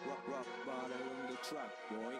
rock bottom on the track, boy.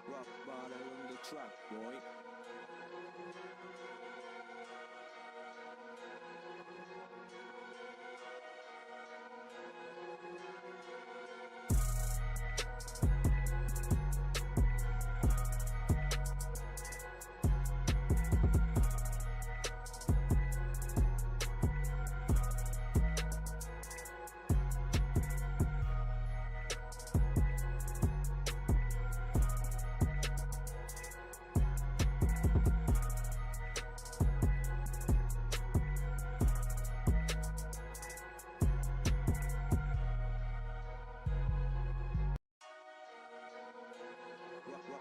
Rock bottom on the track, boy.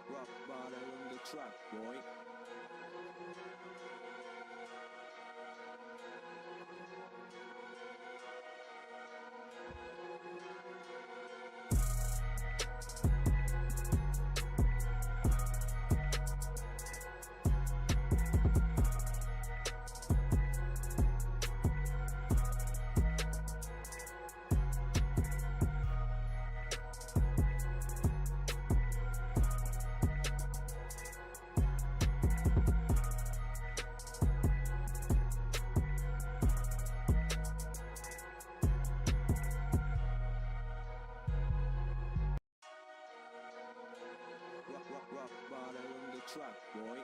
Rock bottom on the track, boy. Rock bottom on the track, boy.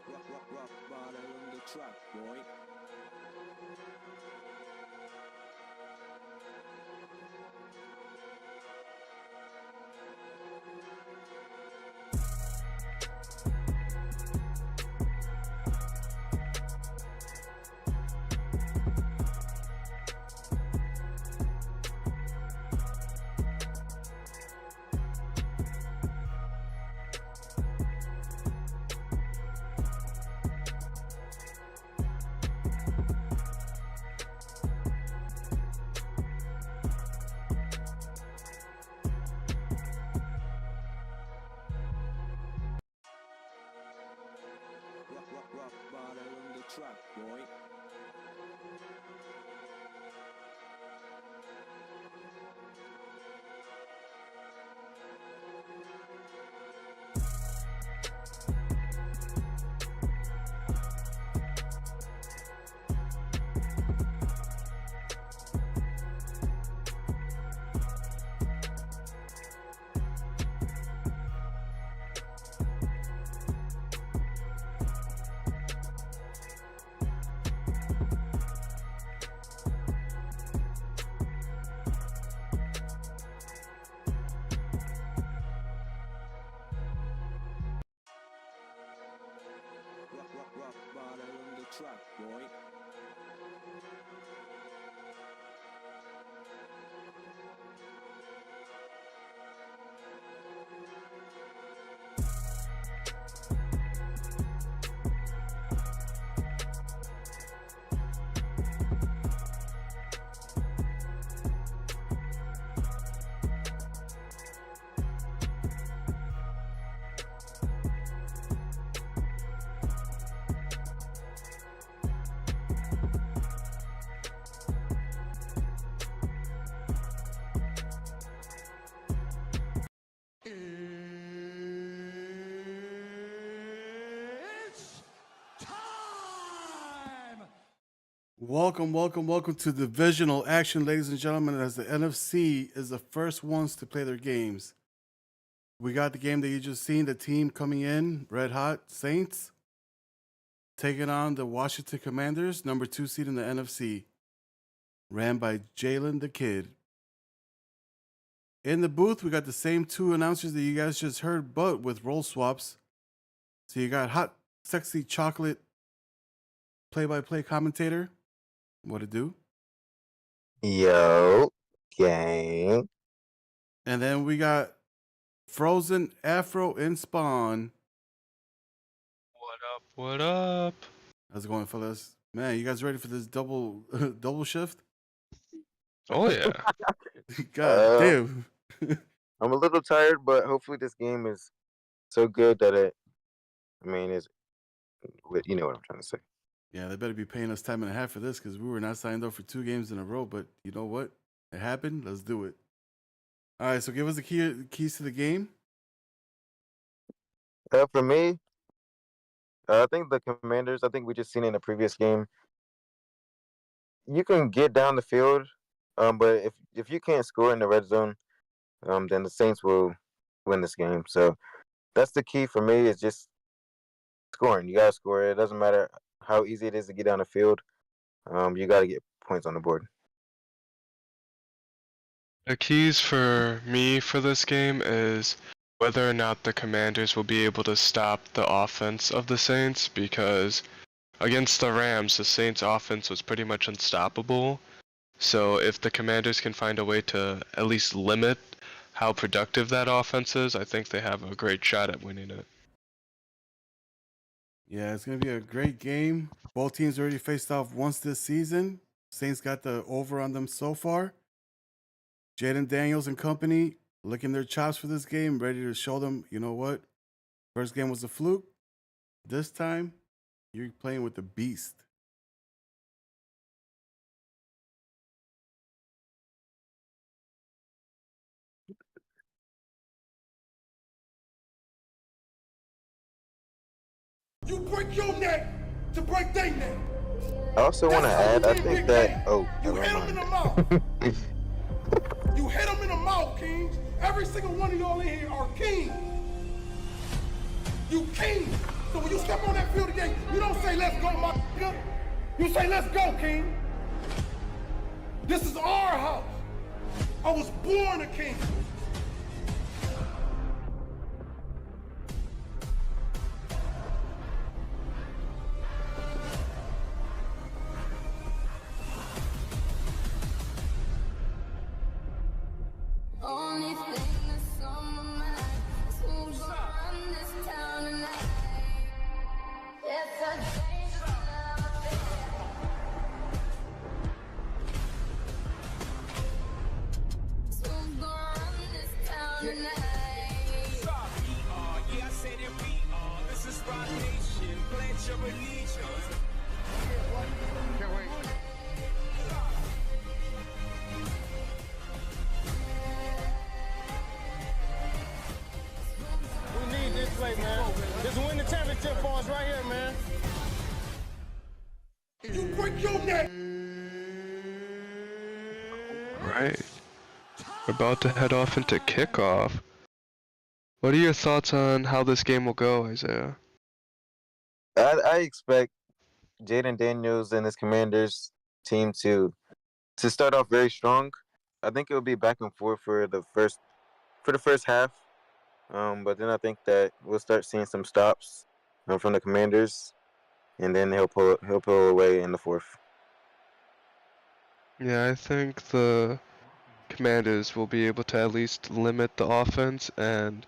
Rock bottom on the track, boy. Rock bottom on the track, boy. Rock bottom on the track, boy. Welcome to Divisional action, ladies and gentlemen, as the NFC is the first ones to play their games. We got the game that you just seen, the team coming in, red hot, Saints, taking on the Washington Commanders, number 2 seed in the NFC, ran by Jalen the Kid. In the booth, we got the same two announcers that you guys just heard, but with role swaps. So you got hot, sexy chocolate play-by-play commentator. What it do? Yo, gang. And then we got Frozen Afro and Spawn. What up? How's it going, fellas? Man, you guys ready for this double shift? Oh yeah. God damn. I'm a little tired, but hopefully this game is so good that is, you know what I'm trying to say. Yeah, they better be paying us time and a half for this because we were not signed up for 2 games in a row, but you know what? It happened. Let's do it. All right, so give us the keys to the game. For me, I think the Commanders, I think we just seen in the previous game, you can get down the field, but if you can't score in the red zone, then the Saints will win this game. So that's the key for me, is just scoring. You got to score. It doesn't matter how easy it is to get down the field. You got to get points on the board. The keys for me for this game is whether or not the Commanders will be able to stop the offense of the Saints, because against the Rams, the Saints offense was pretty much unstoppable. So if the Commanders can find a way to at least limit how productive that offense is, I think they have a great shot at winning it. Yeah, it's going to be a great game. Both teams already faced off once this season. Saints got the over on them so far. Jaden Daniels and company licking their chops for this game, ready to show them, you know what? First game was a fluke. This time, you're playing with the beast. You break your neck to break their neck. I also want to add, I think that, you hit them in the mouth. You hit them in the mouth, Kings. Every single one of y'all in here are kings. You kings. So when you step on that field again, you don't say, let's go, my nigga. You say, let's go, king. This is our house. I was born a king. Only thing that's on my mind is who's gonna run this town tonight. It's a dangerous love affair. Who's gonna run this town tonight? Yeah, I said it, we are. This is Rock Nation. Pledge your allegiance. Can't wait. We need this play, man. This win the championship for us right here, man. You break your neck. Right. We're about to head off into kickoff. What are your thoughts on how this game will go, Isaiah? I expect Jaden Daniels and his Commanders team to start off very strong. I think it will be back and forth for the first half. But then I think that we'll start seeing some stops from the Commanders, and then he'll pull away in the fourth. Yeah, I think the Commanders will be able to at least limit the offense, and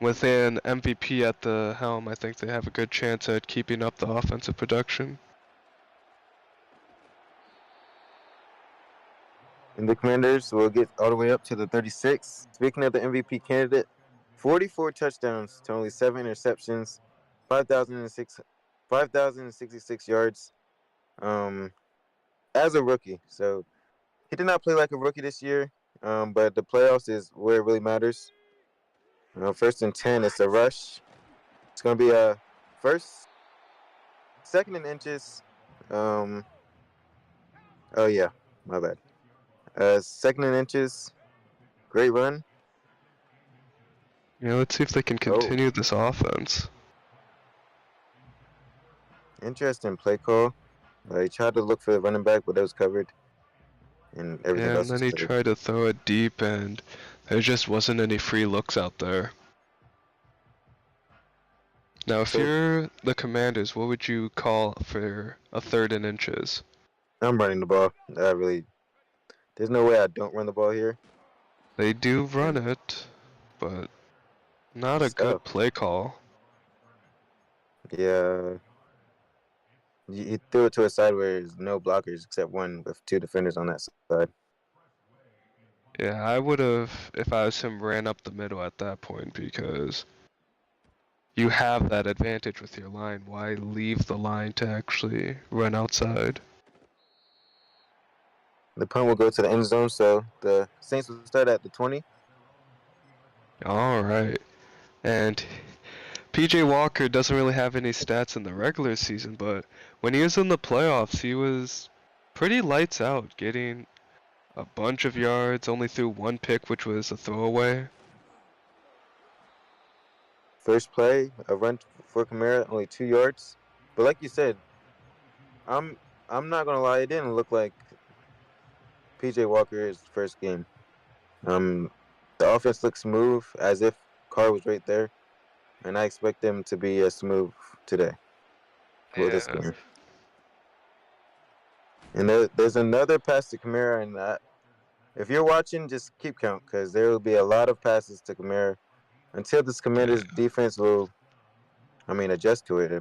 with an MVP at the helm, I think they have a good chance at keeping up the offensive production. And the Commanders will get all the way up to the 36. Speaking of the MVP candidate, 44 touchdowns to only 7 interceptions, 5,066 yards as a rookie. So he did not play like a rookie this year, but the playoffs is where it really matters. First and 10, it's a rush. It's going to be a second and inches. Oh yeah, my bad. Second and inches. Great run. Yeah, let's see if they can Oh, continue this offense. interesting play call. He tried to look for the running back, but that was covered, and everything Yeah, and else was then he cleared. tried to throw it deep, and there just wasn't any free looks out there. Now, if So you're the Commanders, what would you call for a 3rd and inches? I'm running the ball. There's no way I don't run the ball here. They do run And it, but not a so good play call. yeah, he threw it to a side where there's no blockers except one with two defenders on that side. Yeah, I would have, if I was him, ran up the middle at that point because you have that advantage with your line. Why leave the line to actually run outside? The punt will go to the end zone, so the Saints will start at the 20. Alright. And PJ Walker doesn't really have any stats in the regular season, but when he was in the playoffs, he was pretty lights out, getting a bunch of yards, only threw one pick, which was a throwaway. First play, a run for Kamara, only 2 yards. But like you said, I'm I'm not gonna lie, it didn't look like PJ Walker's first game. The offense looked smooth, as if Carr was right there, and I expect them to be as smooth today. Well, this Yeah. game. And there's another pass to Kamara, and if you're watching, just keep count because there will be a lot of passes to Kamara until this Commander's defense will, adjust to it.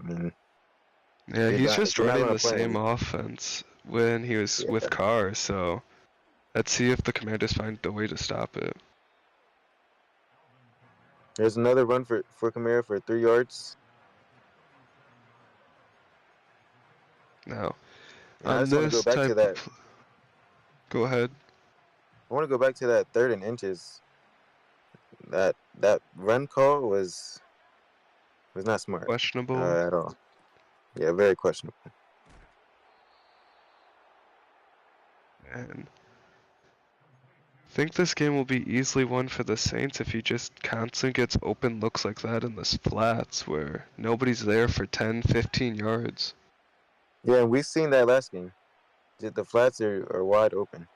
Yeah, he's If just you're not running going to the play same him, offense when he was yeah. with Carr, so let's see if the Commanders find a way to stop it. There's another run for Kamara for 3 yards. Now, And I on just want to go this back to type of that. go ahead. I want to go back to that 3rd and inches. That run call was not smart Questionable. at all. Yeah, very questionable. And I think this game will be easily won for the Saints if he just constantly gets open looks like that in the flats where nobody's there for 10, 15 yards. Yeah, and we've seen that last game. The flats are wide open.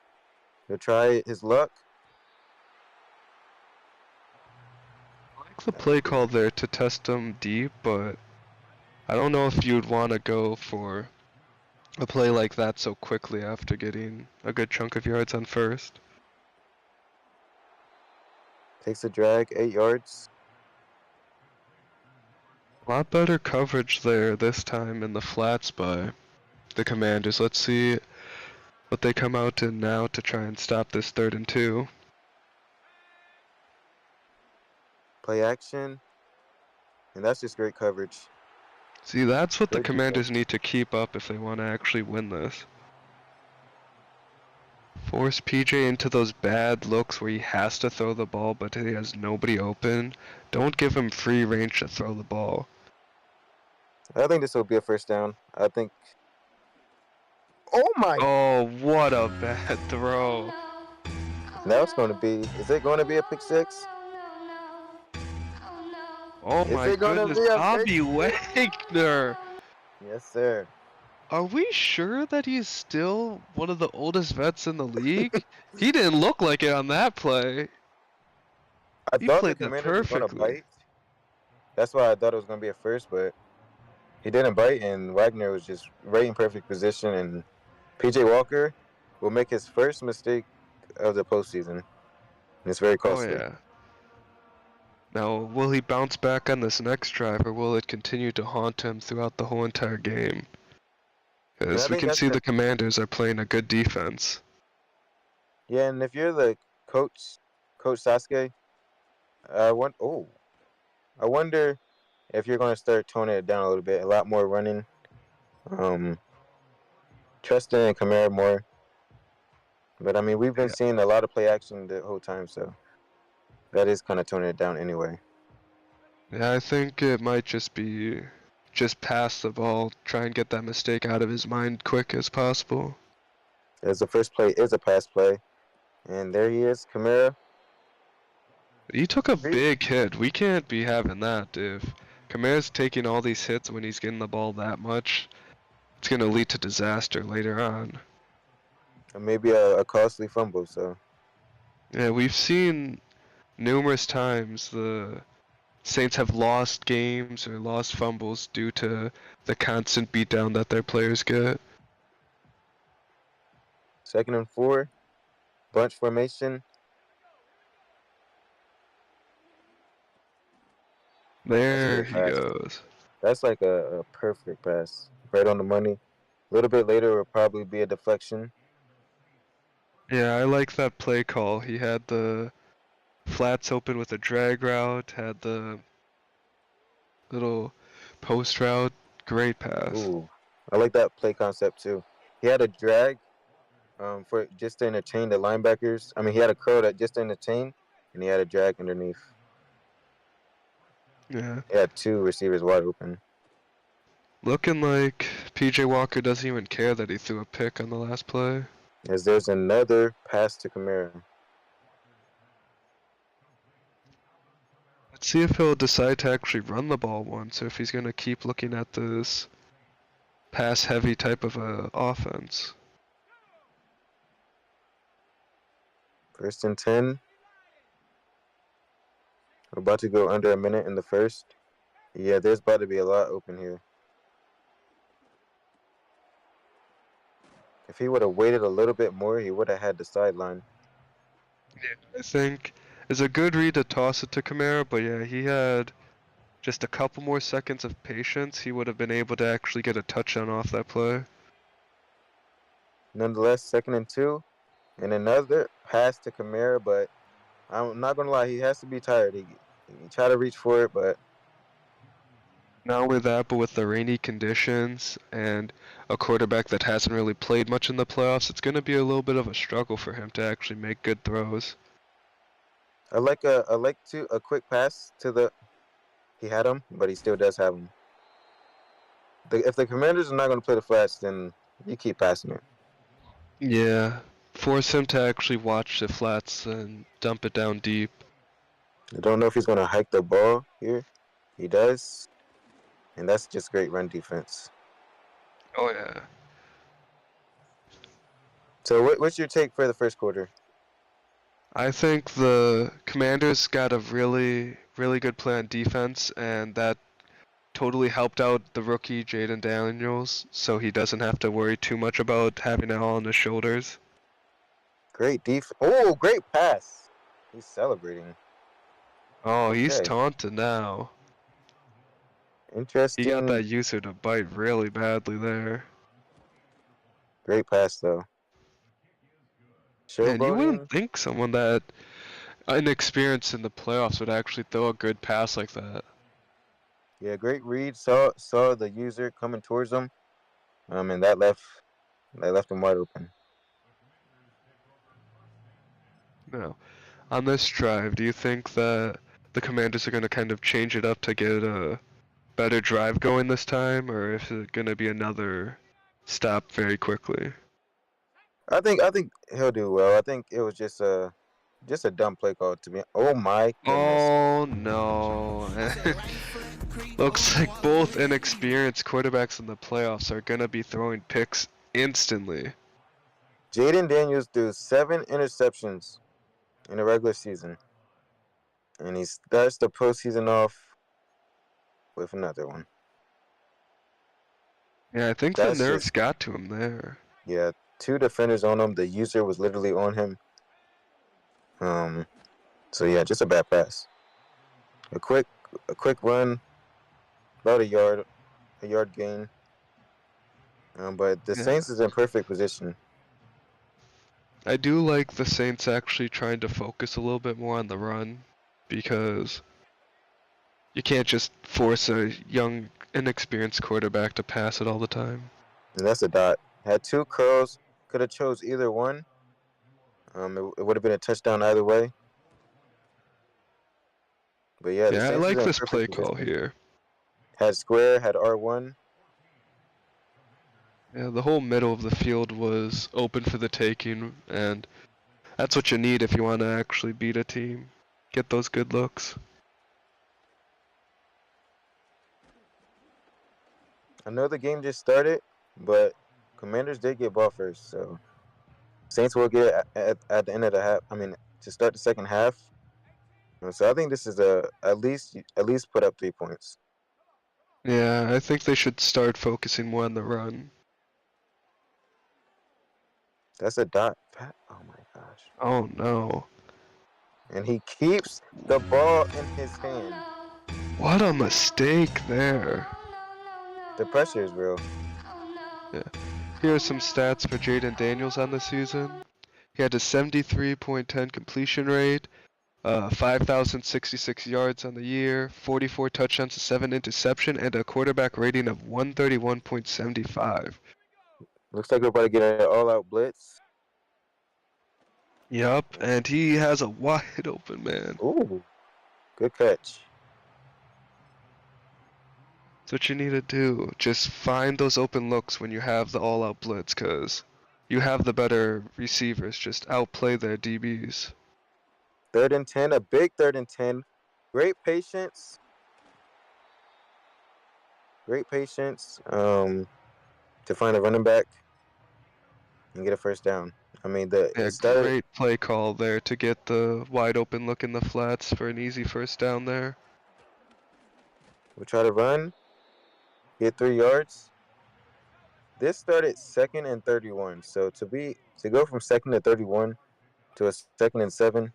He'll try his luck. I like the play call there to test him deep, but I don't know if you'd want to go for a play like that so quickly after getting a good chunk of yards on first. Takes a drag, 8 yards. A lot better coverage there this time in the flats by the Commanders. Let's see what they come out in now to try and stop this 3rd and 2. Play action. And that's just great coverage. See, that's what the Great Commanders defense. need to keep up if they want to actually win this. Force PJ into those bad looks where he has to throw the ball but he has nobody open. Don't give him free range to throw the ball. I think this will be a first down. I think. Oh my! Oh, what a bad throw. Now it's going to be. Is it going to be a pick six? Oh Is my it gonna goodness, be a Bobby pick six? Wagner! Yes, sir. Are we sure that he's still one of the oldest vets in the league? He didn't look like it on that play. I He thought the played that Commanders were going to perfectly. bite. That's why I thought it was going to be a first, but he didn't bite, and Wagner was just right in perfect position. And PJ Walker will make his first mistake of the postseason. And it's very Oh costly. yeah. Now, will he bounce back on this next drive, or will it continue to haunt him throughout the whole entire game? And I Because we think can that's see the Commanders are playing a good defense. Yeah, and if you're the Coach Sasuke, I wonder if you're going to start toning it down a little bit, a lot more running, trusting in Kamara more. But we've been Yeah. seeing a lot of play action the whole time, so that is kind of toning it down anyway. Yeah, I think it might just be just pass the ball, try and get that mistake out of his mind quick as possible. As the first play is a pass play. And there he is, Kamara. He took a Reed. big hit. We can't be having that. If Kamara's taking all these hits when he's getting the ball that much, it's gonna lead to disaster later on. And maybe a costly fumble, so. Yeah, we've seen numerous times the Saints have lost games or lost fumbles due to the constant beatdown that their players get. 2nd and 4. Bunch formation. There Good he pass. goes. That's like a perfect pass. Right on the money. A little bit later, it will probably be a deflection. Yeah, I like that play call. He had the flats open with a drag route, had the little post route. Great pass. Ooh. I like that play concept, too. He had a drag for just to entertain the linebackers. I mean, he had a curl that just to entertain, and he had a drag underneath. Yeah. He had 2 receivers wide open. Looking like PJ Walker doesn't even care that he threw a pick on the last play. As there's another pass to Kamara. Let's see if he'll decide to actually run the ball once, or if he's going to keep looking at this pass-heavy type of offense. 1st and 10. We're about to go under a minute in the first. Yeah, there's about to be a lot open here. If he would have waited a little bit more, he would have had the sideline. Yeah, I think it's a good read to toss it to Kamara, but yeah, he had just a couple more seconds of patience. He would have been able to actually get a touchdown off that play. Nonetheless, 2nd and 2. And another pass to Kamara, but I'm not going to lie, he has to be tired. He tried to reach for it, but Not only that, but with the rainy conditions and a quarterback that hasn't really played much in the playoffs, it's going to be a little bit of a struggle for him to actually make good throws. I like a quick pass to the. He had him, but he still does have him. If the Commanders are not going to play the flats, then you keep passing it. Yeah, force him to actually watch the flats and dump it down deep. I don't know if he's going to hike the ball here. He does, and that's just great run defense. Oh yeah. So what's your take for the first quarter? I think the Commanders got a really, really good play on defense, and that totally helped out the rookie Jaden Daniels, so he doesn't have to worry too much about having it all on his shoulders. Great Oh, great pass. He's celebrating. Oh, he's Okay. taunted now. Interesting. He got that user to bite really badly there. Great pass, though. Man, you Showboating. wouldn't think someone that inexperienced in the playoffs would actually throw a good pass like that. Yeah, great read. Saw the user coming towards him, and that left him wide open. No. On this drive, do you think that the Commanders are going to kind of change it up to get a better drive going this time, or is it going to be another stop very quickly? I think he'll do well. I think it was just a dumb play call to me. Oh my goodness. Oh no. Looks like both inexperienced quarterbacks in the playoffs are going to be throwing picks instantly. Jaden Daniels threw 7 interceptions in the regular season, and he starts the postseason off with another one. Yeah, I think That's the nerves just- got to him there. Yeah, 2 defenders on him. The user was literally on him. So yeah, just a bad pass. A quick run, about a yard gain. But the Yeah. Saints is in perfect position. I do like the Saints actually trying to focus a little bit more on the run, because you can't just force a young, inexperienced quarterback to pass it all the time. And that's a dot. Had 2 curls. Could have chose either one. It would have been a touchdown either way. But yeah, the Yeah, I Saints is like in this perfect play call position. here. Had square, had R1. Yeah, the whole middle of the field was open for the taking, and that's what you need if you want to actually beat a team. Get those good looks. I know the game just started, but Commanders did get ball first, so Saints will get it at the end of the half. I mean, to start the second half. So I think this is at least put up 3 points. Yeah, I think they should start focusing more on the run. That's a dot. Oh my gosh! Oh no. And he keeps the ball in his hand. What a mistake there. The pressure is real. Yeah. Here are some stats for Jaden Daniels on the season. He had a 73.10 completion rate, 5,066 yards on the year, 44 touchdowns to 7 interception, and a quarterback rating of 131.75. Looks like we're about to get an all-out blitz. Yup, and he has a wide open man. Ooh, good catch. That's what you need to do. Just find those open looks when you have the all-out blitz, cause you have the better receivers. Just outplay their DBs. 3rd and 10, a big 3rd and 10. Great patience. Great patience to find a running back and get a first down. I mean, Yeah, it started. great play call there to get the wide open look in the flats for an easy first down there. We try to run, get 3 yards. This started 2nd and 31. So to go from 2nd and 31 to a 2nd and 7,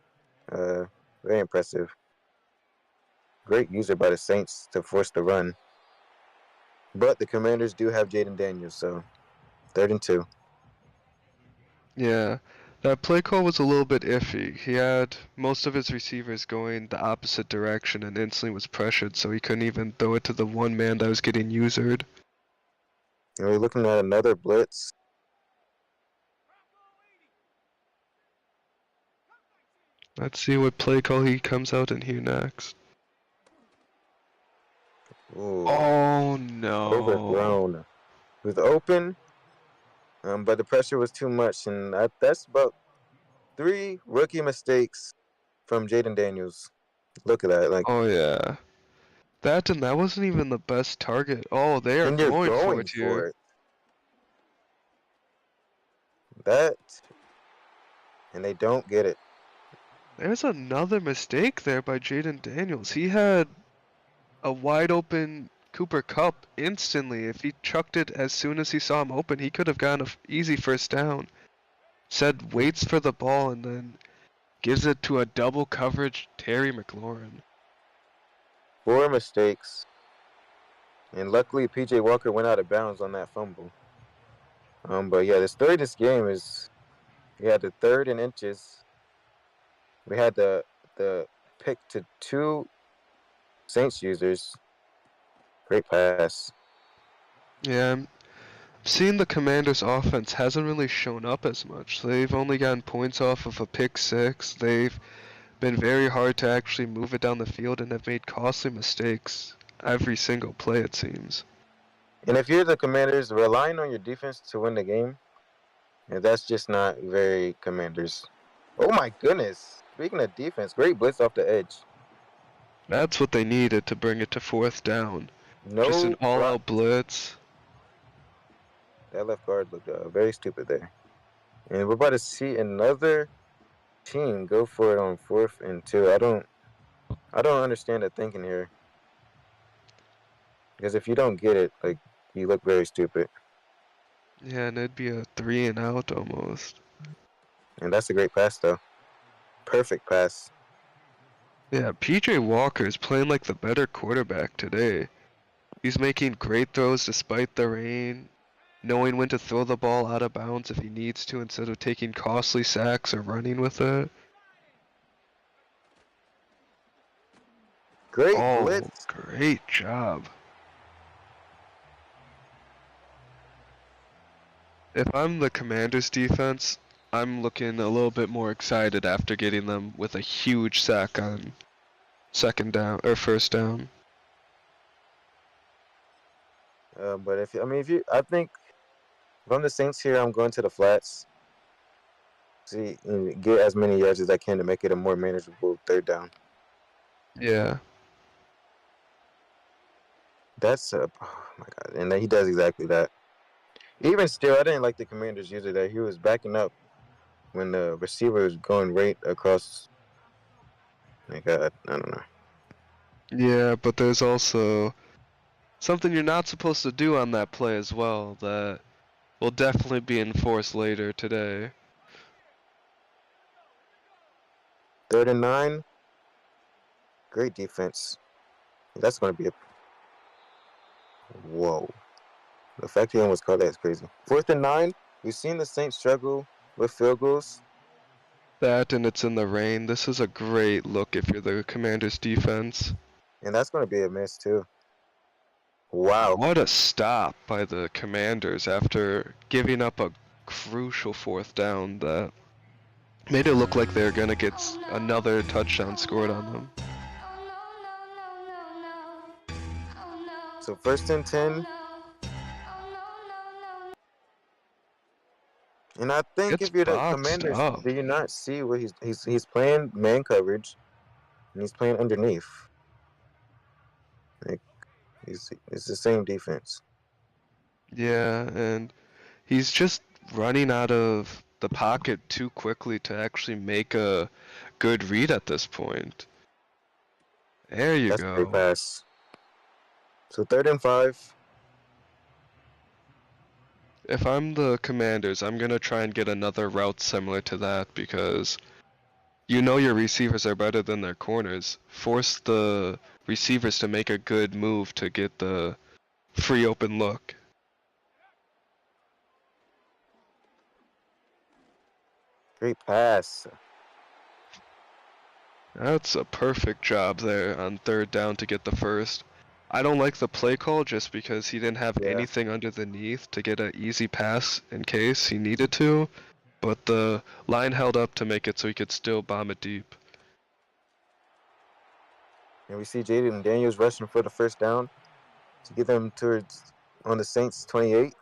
very impressive. Great user by the Saints to force the run. But the Commanders do have Jaden Daniels, so 3rd and 2. Yeah, that play call was a little bit iffy. He had most of his receivers going the opposite direction and instantly was pressured, so he couldn't even throw it to the one man that was getting usered. And we're looking at another blitz. Let's see what play call he comes out in here next. Ooh, Oh no. overthrown. It was open, but the pressure was too much, and that's about 3 rookie mistakes from Jaden Daniels. Look at that, like, Oh yeah. That wasn't even the best target. Oh, they are and you're going for going it for here. it. That, and they don't get it. There's another mistake there by Jaden Daniels. He had a wide open Cooper Kupp instantly. If he chucked it as soon as he saw him open, he could have gotten an easy first down. Said waits for the ball and then gives it to a double coverage Terry McLaurin. 4 mistakes, and luckily PJ Walker went out of bounds on that fumble. But yeah, the story of this game is we had the 3rd and inches. We had the pick to 2 Saints users. Great pass. Yeah, I'm seeing the Commanders' offense hasn't really shown up as much. They've only gotten points off of a pick 6. They've been very hard to actually move it down the field and have made costly mistakes every single play, it seems. And if you're the Commanders, relying on your defense to win the game, that's just not very Commanders. Oh my goodness. Speaking of defense, great blitz off the edge. That's what they needed to bring it to 4th down. No Just an block. all-out blitz. That left guard looked very stupid there. And we're about to see another team go for it on 4th and 2. I don't understand the thinking here. Because if you don't get it, like, you look very stupid. Yeah, and it'd be a 3 and out almost. And that's a great pass, though. Perfect pass. Yeah, PJ Walker is playing like the better quarterback today. He's making great throws despite the rain, knowing when to throw the ball out of bounds if he needs to instead of taking costly sacks or running with it. Great Oh, blitz. great job. If I'm the Commanders defense, I'm looking a little bit more excited after getting them with a huge sack on 2nd down or 1st down. But I think If I'm the Saints here, I'm going to the flats. See, and get as many yards as I can to make it a more manageable third down. Yeah. That's oh my god, and he does exactly that. Even still, I didn't like the Commanders' use of that. He was backing up when the receiver was going right across. Like I don't know. Yeah, but there's also something you're not supposed to do on that play as well that will definitely be enforced later today. 3rd and 9. Great defense. That's going to be a whoa. The fact he almost caught that is crazy. 4th and 9. We've seen the Saints struggle with field goals. That and it's in the rain. This is a great look if you're the Commanders defense. And that's going to be a miss, too. Wow. What a stop by the Commanders after giving up a crucial 4th down that made it look like they were going to get another touchdown scored on them. So 1st and 10. And I think It's if you're the boxed Commanders, up. do you not see what he's playing man coverage, and he's playing underneath? Like it's the same defense. Yeah, and he's just running out of the pocket too quickly to actually make a good read at this point. There you That's a great go. pass. So 3rd and 5. If I'm the Commanders, I'm gonna try and get another route similar to that because you know your receivers are better than their corners. Force the receivers to make a good move to get the free open look. Great pass. That's a perfect job there on 3rd down to get the first. I don't like the play call just because he didn't have Yeah. anything underneath to get an easy pass in case he needed to, but the line held up to make it so he could still bomb it deep. And we see Jaden Daniels rushing for the 1st down to get them towards on the Saints 28.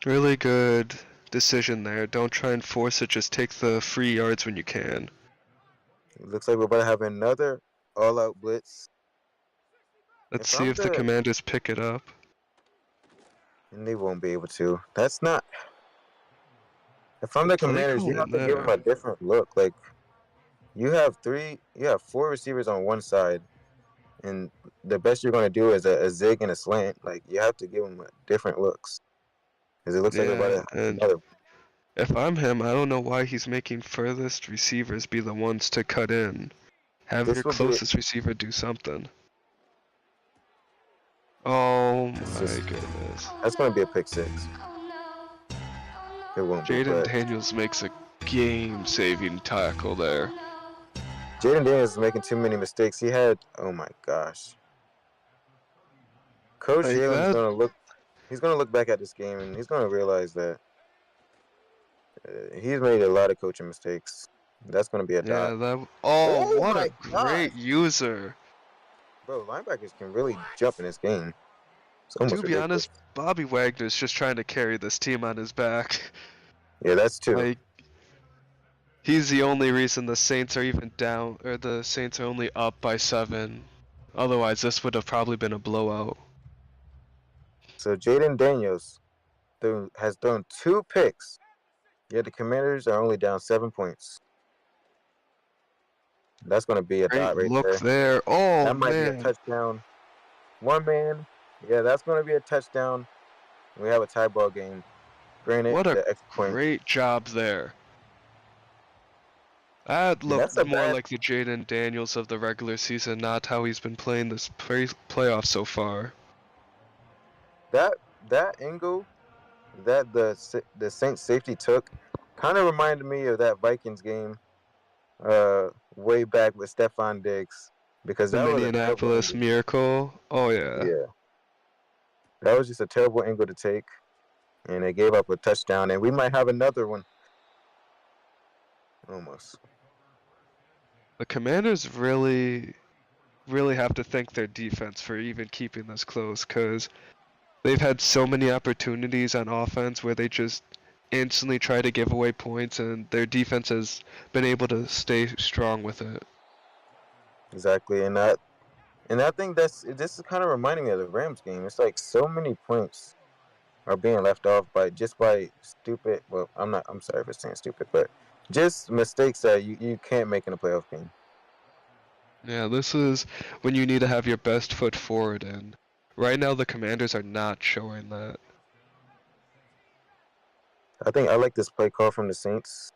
Really good decision there. Don't try and force it, just take the free yards when you can. It looks like we're about to have another all-out blitz. Let's If see I'm if the Commanders pick it up. And they won't be able to. That's not. If I'm the Play Commanders, you have calling to give them there. a different look. Like you have 4 receivers on one side, and the best you're going to do is a zig and a slant. Like you have to give them different looks, because it looks like we're Yeah, about to have and another. if I'm him, I don't know why he's making furthest receivers be the ones to cut in. Have This your will be. closest receiver do something. Oh It's my just. goodness. That's going to be a pick 6. It won't be, Jaden but Daniels makes a game-saving tackle there. Jaden Daniels is making too many mistakes. He had. Oh my gosh. Coach Like Jalen's that? going to look. He's going to look back at this game and he's going to realize that he's made a lot of coaching mistakes. That's going to be a Yeah, dot. that. Oh Oh, what my a great gosh. user. Bro, linebackers can really jump in this game. It's almost To be ridiculous. honest, Bobby Wagner's just trying to carry this team on his back. Yeah, that's 2. Like, he's the only reason the Saints are even down, or the Saints are only up by 7. Otherwise, this would have probably been a blowout. So Jaden Daniels has thrown 2 picks, yet the Commanders are only down 7 points. That's going to be a Great dot right look there. there. Oh, That might be a man. touchdown. One man. Yeah, that's going to be a touchdown. We have a tie ball game. Granted, What a the extra point. great job there. That And that's looked a more bad. like the Jaden Daniels of the regular season, not how he's been playing this playoff so far. That angle that the Saints safety took kind of reminded me of that Vikings game way back with Stephon Diggs, because The that was a terrible Minneapolis angle. Miracle. Oh, yeah. Yeah, that was just a terrible angle to take, and they gave up a touchdown, and we might have another one. Almost. The Commanders really have to thank their defense for even keeping this close, because They've had so many opportunities on offense where they just instantly try to give away points, and their defense has been able to stay strong with it. Exactly, and I think this is kind of reminding me of the Rams game. It's like so many points are being left off by stupid. Well, I'm sorry for saying stupid, but just mistakes that you can't make in a playoff game. Yeah, this is when you need to have your best foot forward, and right now the Commanders are not showing that. I think I like this play call from the Saints.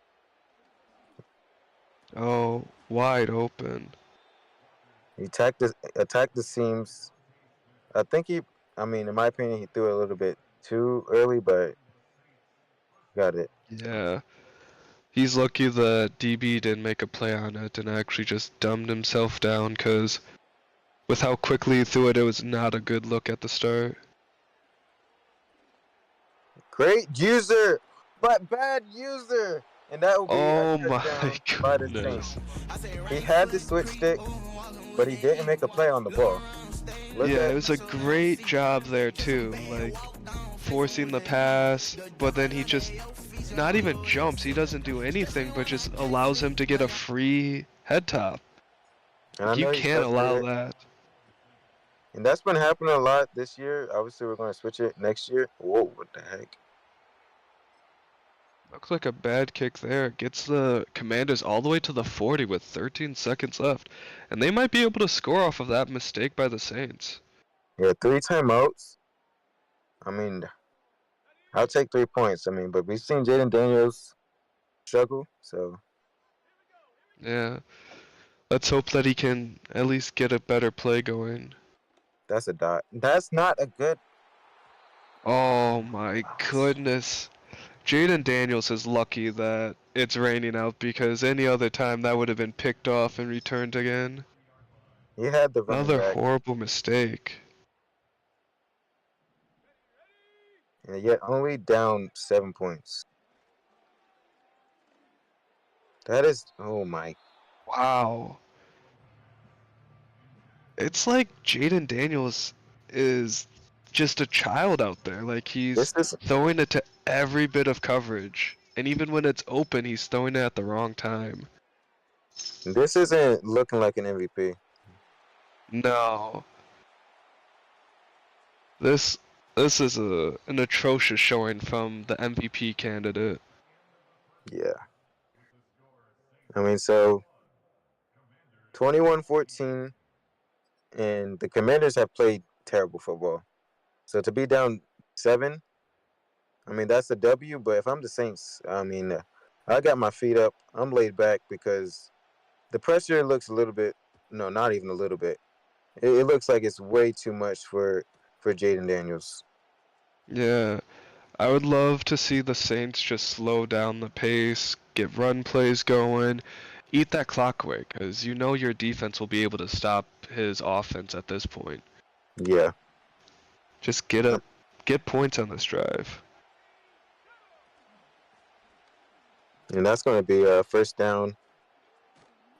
Oh, wide open. He attacked the seams. I think I mean, in my opinion, he threw it a little bit too early, but got it. Yeah. He's lucky the DB didn't make a play on it and actually just dumbed himself down, because with how quickly he threw it, it was not a good look at the start. Great user, but bad user, and that will be Oh a my touchdown by the goodness. Saints. He had the switch stick, but he didn't make a play on the ball. Yeah, it was a great job there too, like forcing the pass, but then he just not even jumps, he doesn't do anything, but just allows him to get a free head top. And I You know he's can't allow frustrated, that. and that's been happening a lot this year. Obviously, we're going to switch it next year. Whoa, what the heck? Looks like a bad kick there. Gets the Commanders all the way to the 40 with 13 seconds left. And they might be able to score off of that mistake by the Saints. Yeah, 3 timeouts. I mean, I'll take 3 points. I mean, but we've seen Jaden Daniels struggle, so Yeah. Let's hope that he can at least get a better play going. that's a dot. That's not a good. Oh my goodness. Jaden Daniels is lucky that it's raining out, because any other time that would have been picked off and returned again. He had the running Another back, horrible mistake. and yet only down 7 points. That is, oh my. Wow. It's like Jaden Daniels is just a child out there. Like he's This is throwing it to every bit of coverage. And even when it's open, he's throwing it at the wrong time. this isn't looking like an MVP. No. This this is an atrocious showing from the MVP candidate. Yeah. I mean, so 21-14, and the Commanders have played terrible football. So to be down 7, I mean, that's a W, but if I'm the Saints, I mean, I got my feet up. I'm laid back because the pressure looks a little bit, no, not even a little bit. It looks like it's way too much for Jaden Daniels. Yeah. I would love to see the Saints just slow down the pace, get run plays going, eat that clock away, because you know your defense will be able to stop his offense at this point. Yeah. Just get points on this drive. And that's going to be a first down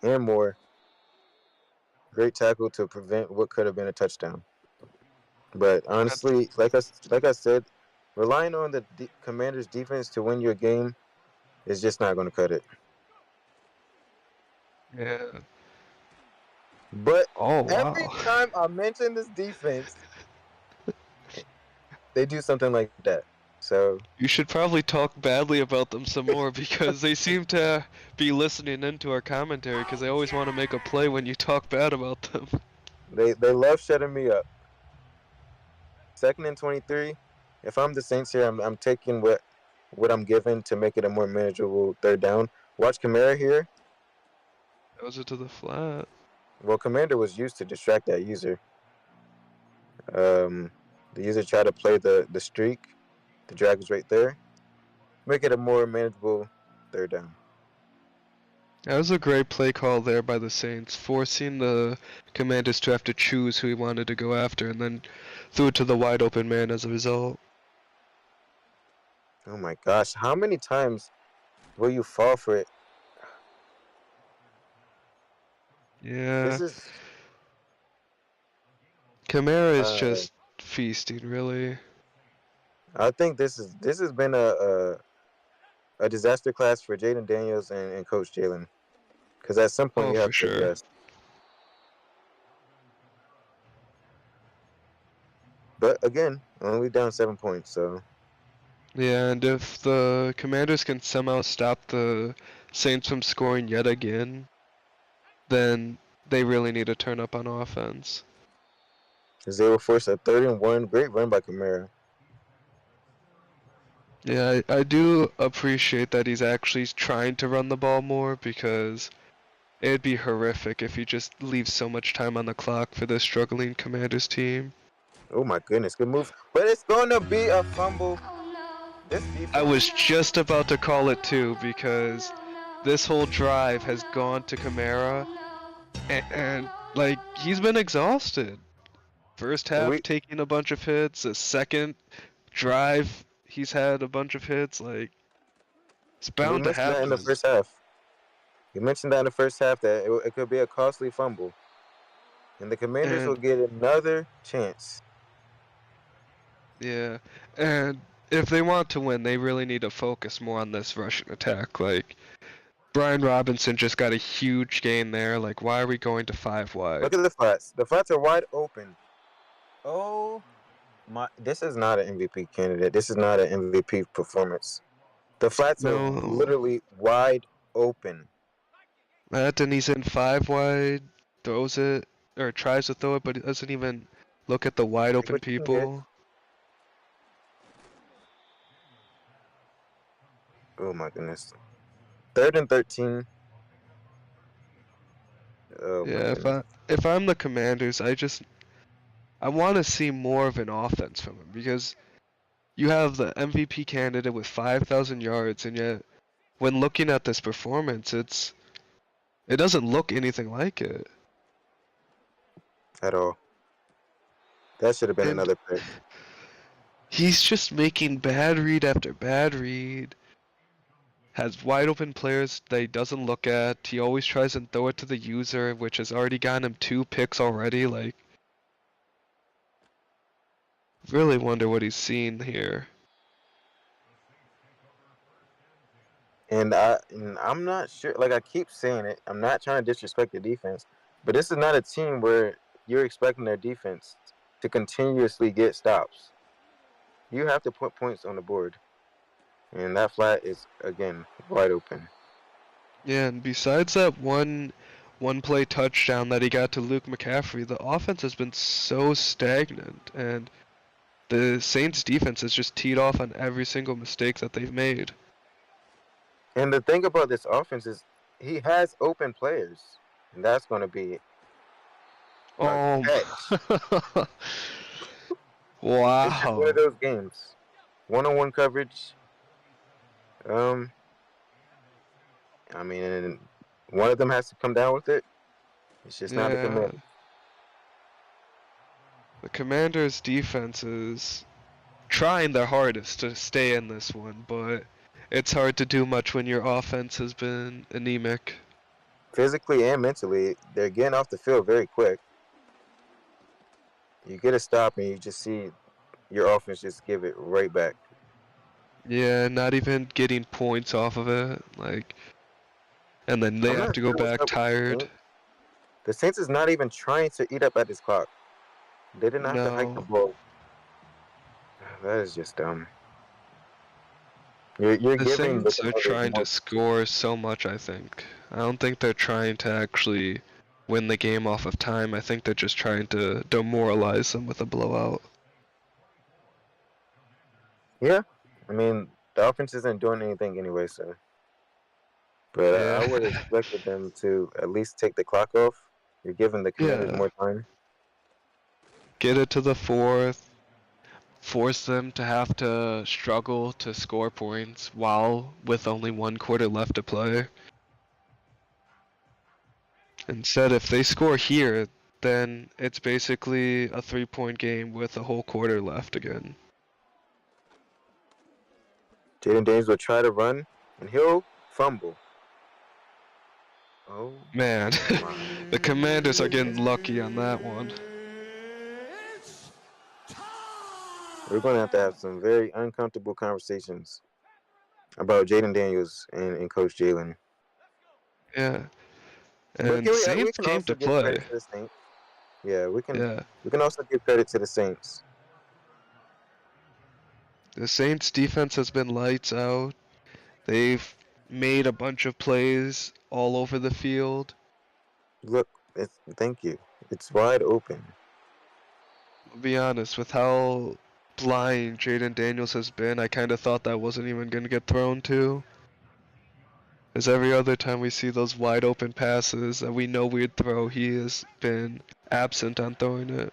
and more. Great tackle to prevent what could have been a touchdown. But honestly, like I said, relying on the Commanders' defense to win your game is just not going to cut it. Yeah. But Oh every wow. time I mention this defense, they do something like that. So You should probably talk badly about them some more, because they seem to be listening into our commentary, because they always want to make a play when you talk bad about them. they love shutting me up. 2nd and 23. If I'm the Saints here, I'm taking what I'm given to make it a more manageable 3rd down. Watch Kamara here. Throws it to the flat. Well, Commander was used to distract that user. The user tried to play the streak. The drag was right there. Make it a more manageable 3rd down. That was a great play call there by the Saints, forcing the Commanders to have to choose who he wanted to go after, and then threw it to the wide open man as a result. Oh my gosh, how many times will you fall for it? Yeah. This is Kamara is just feasting, really. I think this has been a disaster class for Jaden Daniels and Coach Jalen, because at some point Oh, you for have to sure. adjust. But again, only down 7 points, so Yeah, and if the Commanders can somehow stop the Saints from scoring yet again, then they really need to turn up on offense. because they will force a 3rd-and-1. Great run by Kamara. Yeah, I do appreciate that he's actually trying to run the ball more because it'd be horrific if he just leaves so much time on the clock for this struggling Commanders team. Oh my goodness, good move. But it's going to be a fumble. Oh no. This I defense. was just about to call it too because this whole drive has gone to Kamara and like he's been exhausted. First And half taking a bunch of hits, a second drive he's had a bunch of hits, like it's we bound to mentioned that in the happen. first half. You mentioned that in the first half that it could be a costly fumble. And the Commanders will And get another chance. yeah, and if they want to win, they really need to focus more on this rushing attack. Like Brian Robinson just got a huge gain there. Like why are we going to 5 wide? Look at the flats. The flats are wide open. Oh my! This is not an MVP candidate. This is not an MVP performance. The flats are No, literally wide open. that and he's in 5 wide, throws it or tries to throw it, but he doesn't even look at the wide Take open what you can get. people. Oh my goodness. 3rd and 13. Oh my Yeah, goodness. if I'm the Commanders, I want to see more of an offense from him because you have the MVP candidate with 5,000 yards, and yet when looking at this performance, it doesn't look anything like it. At all. That should have been And another pick. he's just making bad read after bad read. Has wide open players that he doesn't look at. He always tries and throw it to the user, which has already gotten him 2 picks already. Like, really wonder what he's seen here. And I'm not sure. Like I keep saying it, I'm not trying to disrespect the defense, but this is not a team where you're expecting their defense to continuously get stops. You have to put points on the board, and that flat is again wide open. Yeah, and besides that one play touchdown that he got to Luke McCaffrey, the offense has been so stagnant, and the Saints defense has just teed off on every single mistake that they've made. And the thing about this offense is he has open players, and that's going to be Oh, catch. wow. It's just one of those games. One-on-one coverage. I mean, one of them has to come down with it. It's just not the Yeah. Commanders. The Commanders' defense is trying their hardest to stay in this one, but it's hard to do much when your offense has been anemic. Physically and mentally, they're getting off the field very quick. You get a stop and you just see your offense just give it right back. Yeah, not even getting points off of it, like, and then they I'm have not to go sure what's back up with the tired. Saints. The Saints is not even trying to eat up at this clock. They didn't have to hike the No, ball. That is just dumb. You're the giving the Saints are Commanders trying more. to score so much, I think. I don't think they're trying to actually win the game off of time. I think they're just trying to demoralize them with a blowout. Yeah, I mean the offense isn't doing anything anyway, so. But I would have Yeah. expected them to at least take the clock off. You're giving the Commanders Yeah. more time. Get it to the 4th. Force them to have to struggle to score points while with only 1 quarter left to play. Instead, if they score here, then it's basically a 3-point game with a whole quarter left again. Jaden Daniels will try to run, and he'll fumble. Oh, Man, my. the Commanders are getting lucky on that one. we're going to have some very uncomfortable conversations about Jaden Daniels and Coach Jalen. Yeah. But And we Saints can came also to give credit play. to the Saints. Yeah, we Yeah. can also give credit to the Saints. The Saints defense has been lights out. They've made a bunch of plays all over the field. Look, thank you. It's wide open. I'll be honest, with how blind Jaden Daniels has been, I kind of thought that wasn't even going to get thrown to. As every other time we see those wide open passes that we know we'd throw, he has been absent on throwing it.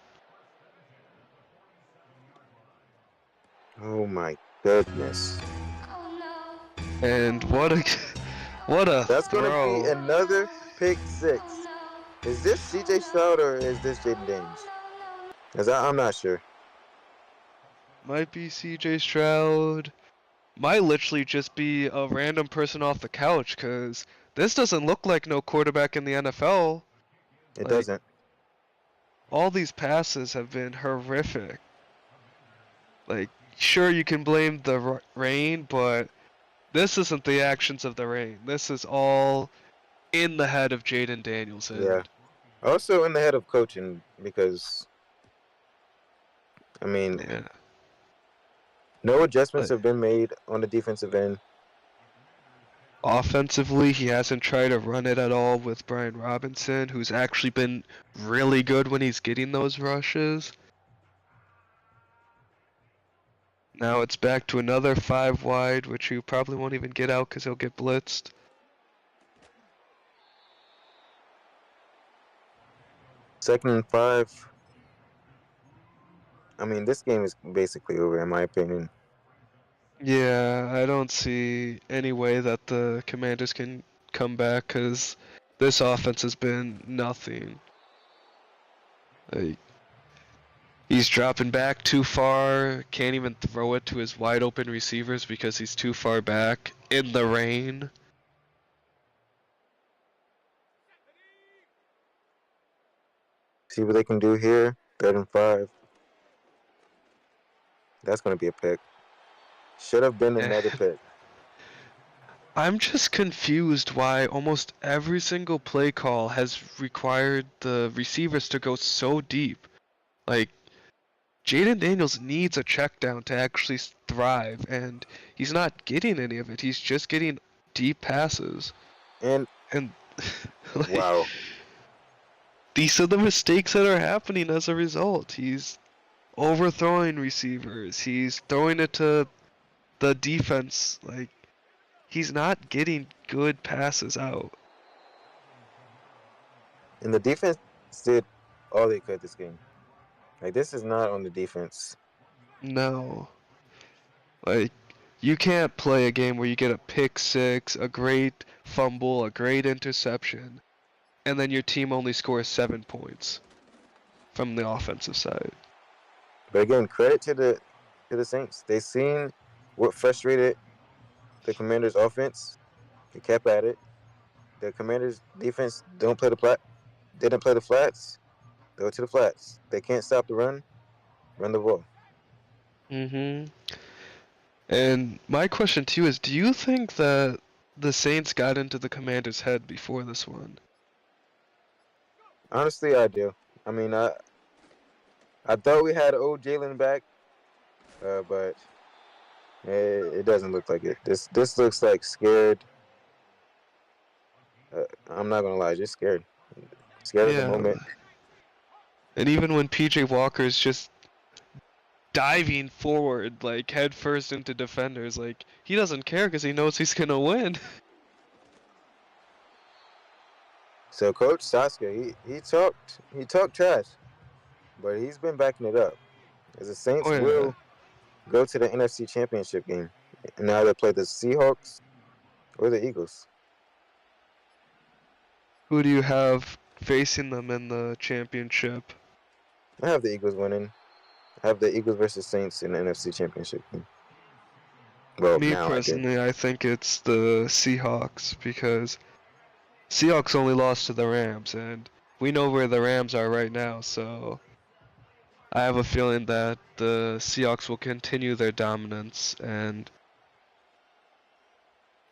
Oh my goodness. And what a what a That's going to be throw. another pick six. Is this CJ Stroud or is this Jaden Daniels? Because I'm not sure. Might be CJ Stroud. Might literally just be a random person off the couch, because this doesn't look like no quarterback in the NFL. It Like, doesn't. all these passes have been horrific. Like, sure, you can blame the rain, but this isn't the actions of the rain. This is all in the head of Jaden Daniels. Yeah. Also in the head of coaching because, I mean, Yeah. no adjustments But have been made on the defensive end. offensively, he hasn't tried to run it at all with Brian Robinson, who's actually been really good when he's getting those rushes. Now it's back to another 5 wide, which you probably won't even get out because he'll get blitzed. Second and 5. I mean, this game is basically over, in my opinion. Yeah, I don't see any way that the Commanders can come back because this offense has been nothing. Like, he's dropping back too far, can't even throw it to his wide open receivers because he's too far back in the rain. See what they can do here. 3rd and 5. That's going to be a pick. Should have been another pick. I'm just confused why almost every single play call has required the receivers to go so deep. Like, Jaden Daniels needs a check down to actually thrive, and he's not getting any of it. He's just getting deep passes. And, And like, wow. these are the mistakes that are happening as a result. He's overthrowing receivers. He's throwing it to the defense. Like, he's not getting good passes out. And the defense did all they could this game. Like, this is not on the defense. No. Like, you can't play a game where you get a pick six, a great fumble, a great interception, and then your team only scores 7 points from the offensive side. But again, credit to the Saints. They seen what frustrated the Commanders' offense. They kept at it. The Commanders' defense didn't play the flats. They go to the flats. They can't stop the run the ball. Mm-hmm. And my question to you is, do you think that the Saints got into the Commander's head before this one? Honestly, I do. I mean, I thought we had old Jalen back, but it doesn't look like it. This looks like scared. I'm not gonna lie, just scared. Scared at the moment. And even when PJ Walker's just diving forward, like head first into defenders, like he doesn't care because he knows he's gonna win. So Coach Saska, he talked trash, but he's been backing it up. As the Saints will go to the NFC Championship game, and now they play the Seahawks or the Eagles. Who do you have facing them in the championship? I have the Eagles winning. I have the Eagles versus Saints in the NFC Championship game. Well, Me now personally, I think it's the Seahawks because Seahawks only lost to the Rams, and we know where the Rams are right now, so I have a feeling that the Seahawks will continue their dominance, and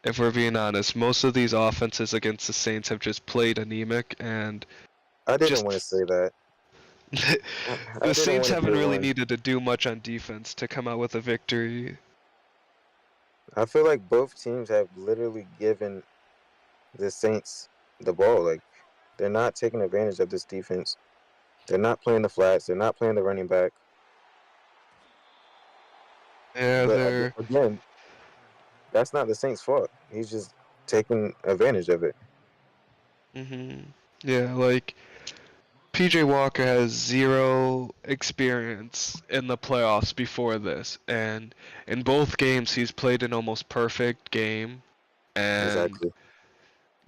if we're being honest, most of these offenses against the Saints have just played anemic, and I didn't just want to say that. I the didn't Saints want to haven't give really one. needed to do much on defense to come out with a victory. I feel like both teams have literally given the Saints the ball. Like they're not taking advantage of this defense. They're not playing the flats. They're not playing the running back. Yeah, But they're again, that's not the Saints' fault. He's just taking advantage of it. yeah, like PJ Walker has zero experience in the playoffs before this, and in both games he's played an almost perfect game, and Exactly.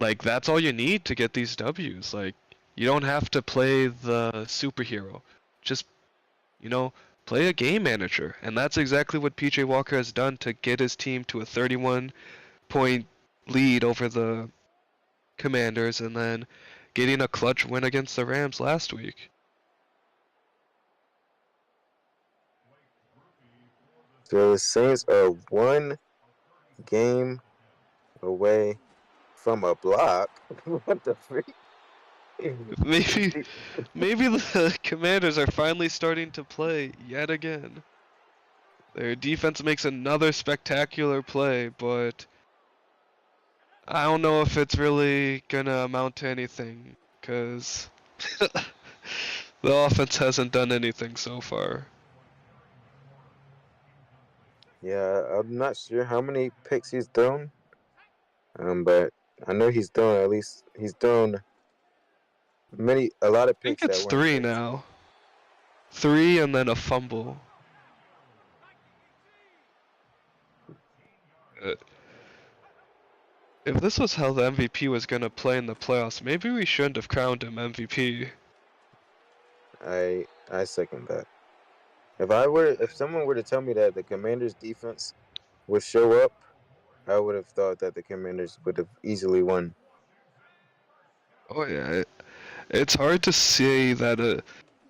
like that's all you need to get these W's. Like you don't have to play the superhero. Just, you know, play a game manager. And that's exactly what PJ Walker has done to get his team to a 31-point lead over the Commanders and then getting a clutch win against the Rams last week. So the Saints are one game away from a block. What the freak? Maybe maybe the Commanders are finally starting to play yet again. Their defense makes another spectacular play, but I don't know if it's really gonna amount to anything, because the offense hasn't done anything so far. Yeah, I'm not sure how many picks he's thrown. But I know he's thrown a lot of I think picks that it's weren't 3 picks. now. 3 and then a fumble. Uh, If this was how the MVP was gonna play in the playoffs, maybe we shouldn't have crowned him MVP. I second that. If someone were to tell me that the Commanders defense would show up, I would have thought that the Commanders would have easily won. Oh yeah, it's hard to say that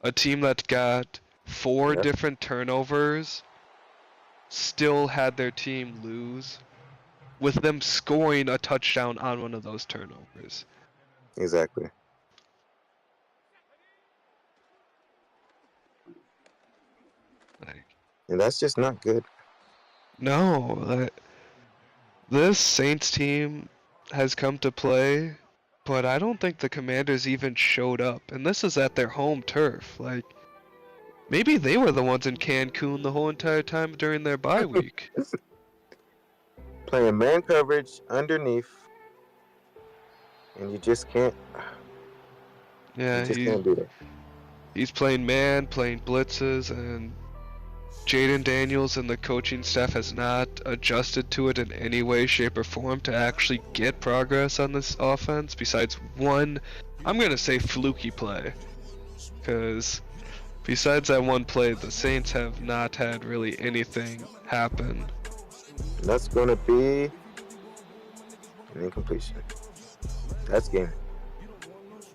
a team that got 4 Yep, different turnovers still had their team lose, with them scoring a touchdown on one of those turnovers. exactly. Like, And that's just not good. no, this Saints team has come to play, but I don't think the Commanders even showed up, and this is at their home turf. Like, maybe they were the ones in Cancun the whole entire time during their bye week. Playing man coverage underneath, and you just can't. You Yeah, just can't do that. he's playing man, playing blitzes, and Jaden Daniels and the coaching staff has not adjusted to it in any way, shape, or form to actually get progress on this offense, besides one, I'm going to say fluky play. Because besides that one play, the Saints have not had really anything happen. And that's going to be an incompletion. That's game.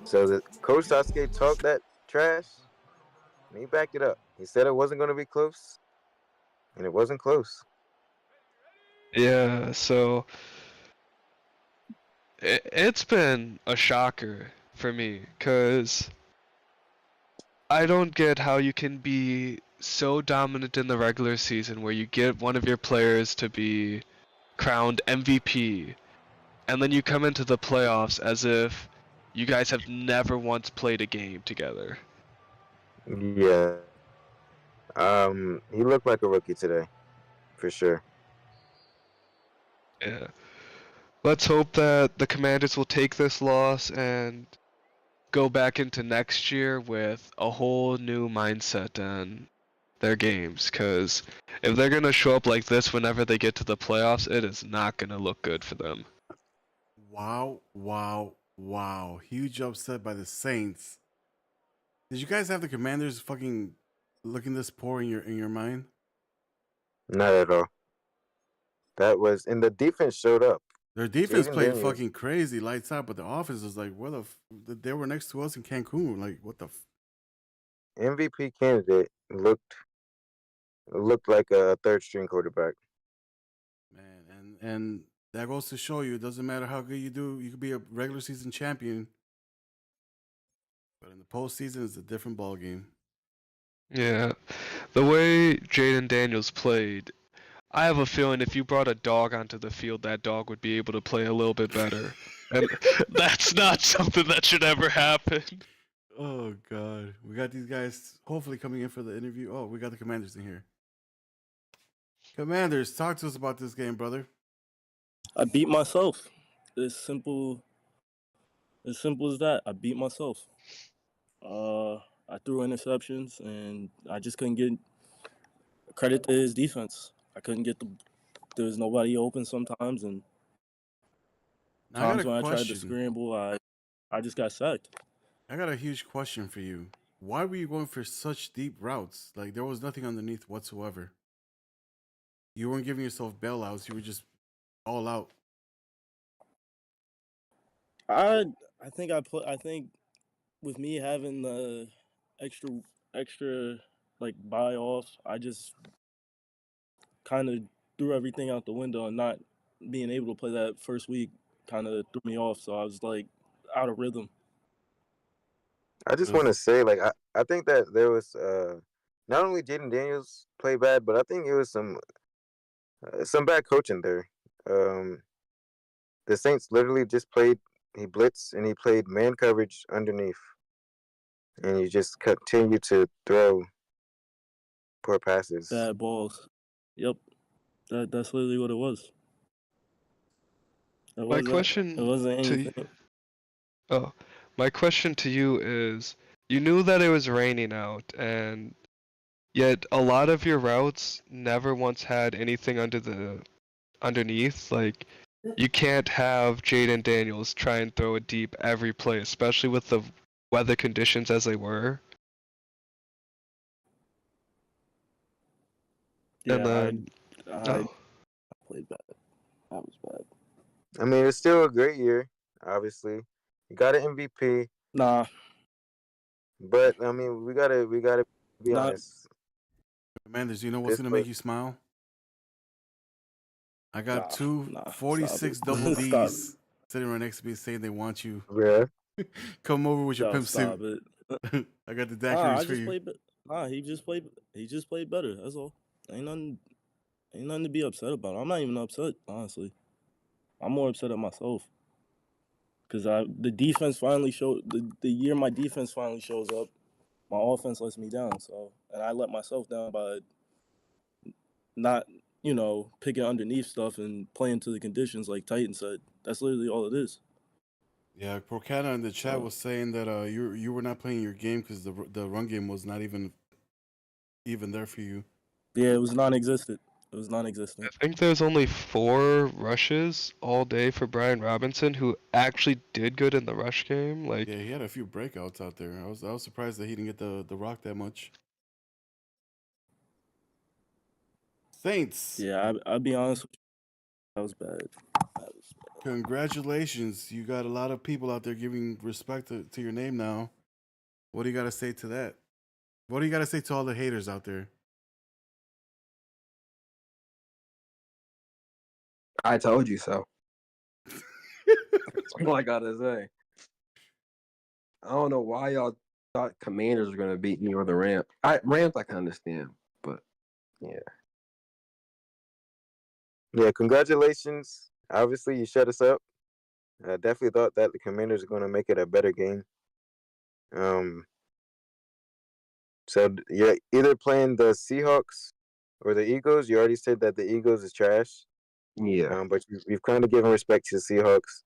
So the coach Sasuke talked that trash, and he backed it up. He said it wasn't going to be close, and it wasn't close. Yeah, so it's been a shocker for me, because I don't get how you can be so dominant in the regular season where you get one of your players to be crowned MVP, and then you come into the playoffs as if you guys have never once played a game together. Yeah. He looked like a rookie today, for sure. Yeah. Let's hope that the Commanders will take this loss and go back into next year with a whole new mindset on their games, because if they're going to show up like this whenever they get to the playoffs, it is not going to look good for them. Wow, wow, wow. Huge upset by the Saints. Did you guys have the Commanders fucking looking this poor in your mind? Not at all. That was, and the defense showed up. Their defense Jaden played Daniels, fucking crazy, lights out, but the offense was like, where the they were next to us in Cancun. Like, what the MVP candidate looked like a third string quarterback. Man, and that goes to show you it doesn't matter how good you do. You could be a regular season champion, but in the postseason, it's a different ball game. Yeah, the way Jaden Daniels played, I have a feeling if you brought a dog onto the field, that dog would be able to play a little bit better. And that's not something that should ever happen. Oh God, we got these guys hopefully coming in for the interview. Oh, we got the Commanders in here. Commanders, talk to us about this game, brother. I beat myself. It's simple as that. I beat myself. I threw interceptions and I just couldn't get credit to his defense. I couldn't get there was nobody open sometimes, and Now, I got times a when I tried to question. scramble, I just got sacked. I got a huge question for you. Why were you going for such deep routes? Like there was nothing underneath whatsoever. You weren't giving yourself bailouts. You were just all out. I think I think with me having the extra like buy off, I just kind of threw everything out the window, and not being able to play that first week kind of threw me off. So I was like out of rhythm. I just want to say, like, I think that there was not only Jaden Daniels played bad, but I think it was some bad coaching there. The Saints literally just played. He blitzed and he played man coverage underneath, and you just continue to throw poor passes. Bad balls. Yep. That's literally what it was. It My question wasn't to anything. my question to you is, you knew that it was raining out, and yet a lot of your routes never once had anything underneath. Like, you can't have Jaden Daniels try and throw it deep every play, especially with the weather conditions as they were. Yeah, And then I played bad. I was bad. I mean, it's still a great year. Obviously, you got an MVP. Nah. But I mean, we gotta be honest. Commanders, you know what's gonna make you smile? I got two 46 double D's sitting right next to me saying they want you. Yeah. Come over with your pimp suit. It. I got the daiquiris for you. He just played better. That's all. Ain't nothing to be upset about. I'm not even upset, honestly. I'm more upset at myself. Because the defense finally showed the year my defense finally shows up, my offense lets me down. So, and I let myself down by not, picking underneath stuff and playing to the conditions like Titan said. That's literally all it is. Yeah, Procana in the chat was saying that you were not playing your game because the run game was not even there for you. Yeah, it was non-existent. It was non-existent. I think there's only 4 rushes all day for Brian Robinson, who actually did good in the rush game. Like, yeah, he had a few breakouts out there. I was surprised that he didn't get the rock that much. Saints. Yeah, I'll be honest with you. That was bad. Congratulations. You got a lot of people out there giving respect to your name now. What do you got to say to that? What do you got to say to all the haters out there? I told you so. That's all I got to say. I don't know why y'all thought Commanders were going to beat me or the Rams. Rams I can understand, but yeah. Yeah, congratulations. Obviously, you shut us up. I definitely thought that the Commanders are going to make it a better game. So you're either playing the Seahawks or the Eagles. You already said that the Eagles is trash. Yeah. But you've kind of given respect to the Seahawks.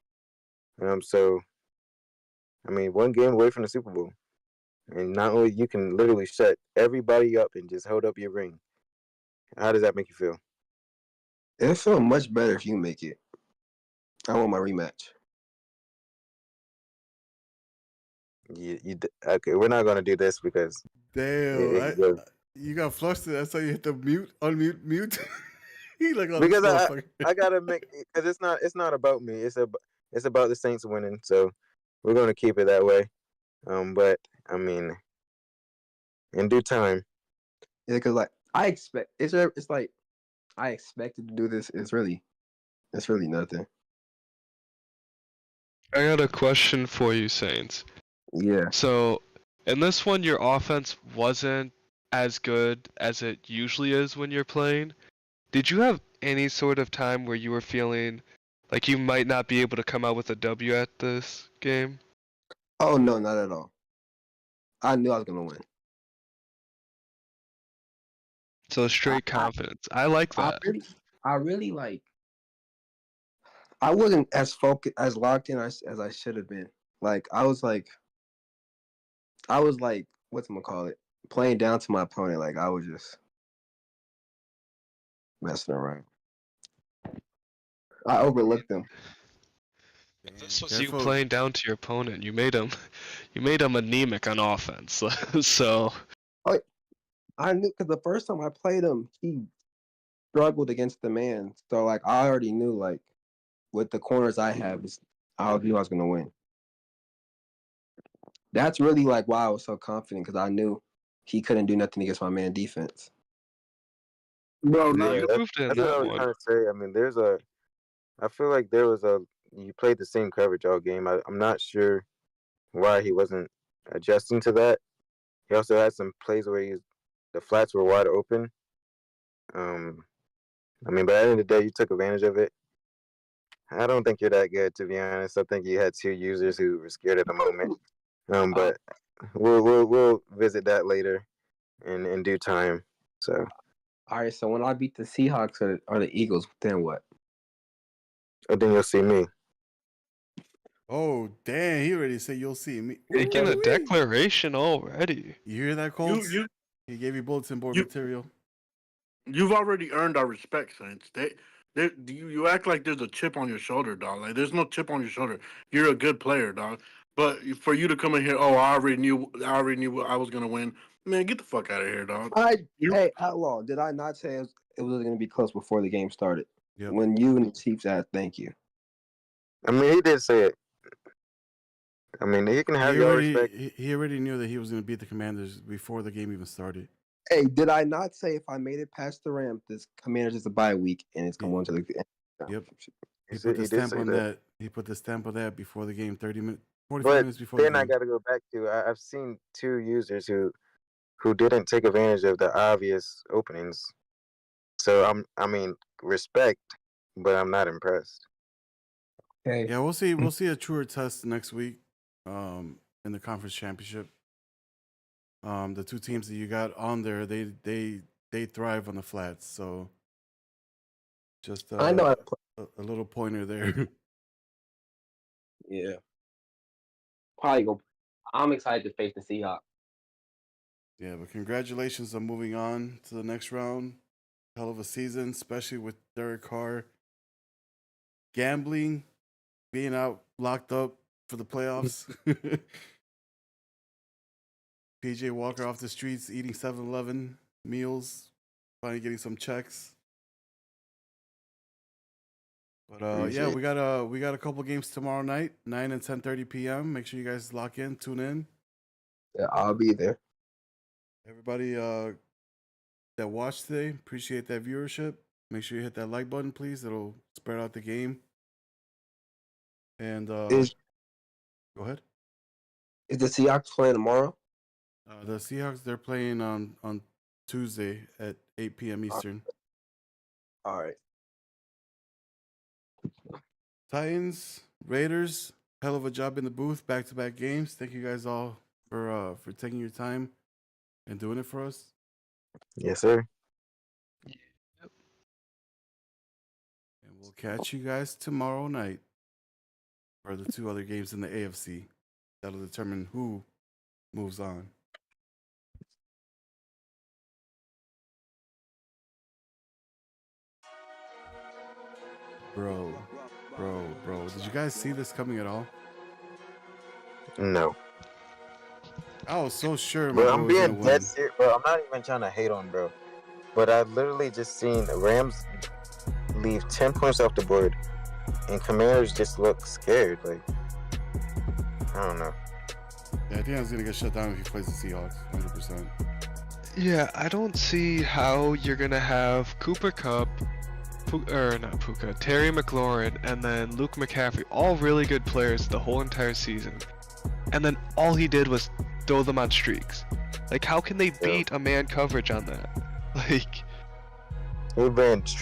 So, I mean, one game away from the Super Bowl. And not only you can literally shut everybody up and just hold up your ring. How does that make you feel? It felt much better if you make it. I want my rematch. Okay, we're not gonna do this because damn, you got flustered. That's how you hit the mute. He like, oh, because I gotta make, because it's not about me. It's about the Saints winning. So we're gonna keep it that way. But I mean, in due time. Yeah, because like I expect it's like I expected to do this. It's really nothing. I got a question for you, Saints. Yeah. So, in this one, your offense wasn't as good as it usually is when you're playing. Did you have any sort of time where you were feeling like you might not be able to come out with a W at this game? Oh no, not at all. I knew I was gonna win. So straight confidence. I like that. I really like. I wasn't as focused, as locked in as I should have been. Like I was like, whatchamacallit, playing down to my opponent. Like I was just messing around. I overlooked them. If this was Careful. you playing down to your opponent, you made him anemic on offense. So I knew because the first time I played him, he struggled against the man. So like I already knew like with the corners I have, I knew I was gonna win. That's really like why I was so confident because I knew he couldn't do nothing against my man defense. Bro, Yeah, you that's, moved in that's what I that was one. trying to say. I mean, I feel like you played the same coverage all game. I'm not sure why he wasn't adjusting to that. He also had some plays where the flats were wide open. I mean, but at the end of the day, you took advantage of it. I don't think you're that good, to be honest. I think you had two users who were scared at the moment. But we'll visit that later in due time. So. All right, so when I beat the Seahawks or the Eagles, then what? And then you'll see me. Oh, damn. He already said you'll see me. Making a Ooh-wee. declaration already. You hear that, Colts? you He gave you bulletin board you- material. you've already earned our respect, Saints. You act like there's a chip on your shoulder, dog. Like there's no chip on your shoulder. You're a good player, dog. But for you to come in here, I already knew I was gonna win. Man, get the fuck out of here, dog. Hey, Outlaw, did I not say it was going to be close before the game started? Yep. When you and the Chiefs asked, thank you. I mean, he did say it. I mean, he can have your respect. He already knew that he was going to beat the Commanders before the game even started. Hey, did I not say if I made it past the Rams, this Commanders is a bye week and it's going to the Yep. He He put the did stamp say on that. that. He put the stamp on that before the game, 45 But minutes before the then I game. got to go back to I've seen two users who didn't take advantage of the obvious openings. So I mean, respect, but I'm not impressed. Okay. Yeah, we'll see. We'll see a truer test next week, in the conference championship. The two teams that you got on there, they thrive on the flats. So, just I know. a little pointer there. Yeah. Probably go. I'm excited to face the Seahawks. Yeah, but congratulations on moving on to the next round. Hell of a season, especially with Derek Carr gambling, being out locked up for the playoffs. PJ Walker off the streets eating 7-Eleven meals, finally getting some checks. But yeah, we got a couple games tomorrow night, 9 and 10:30 p.m. Make sure you guys lock in, tune in. Yeah, I'll be there. Everybody that watched today, appreciate that viewership. Make sure you hit that like button, please. It'll spread out the game. And go ahead. Is the Seahawks playing tomorrow? The Seahawks, they're playing on Tuesday at 8 p.m. Eastern. All right. Titans, Raiders, hell of a job in the booth, back-to-back games. Thank you guys all for taking your time and doing it for us. Yes, sir. And we'll catch you guys tomorrow night for the two other games in the AFC. That'll determine who moves on. Bro. Did you guys see this coming at all? No. I was so sure. Bro, I'm being dead serious, bro. I'm not even trying to hate on bro. But I literally just seen the Rams leave 10 points off the board and Commanders just look scared. Like, I don't know. Yeah, I think I was going to get shut down if he plays the Seahawks, 100%. Yeah, I don't see how you're gonna have Cooper Kupp, Terry McLaurin, and then Luke McCaffrey, all really good players the whole entire season, and then all he did was throw them on streaks. Like, how can they beat a man coverage on that? Like, He ran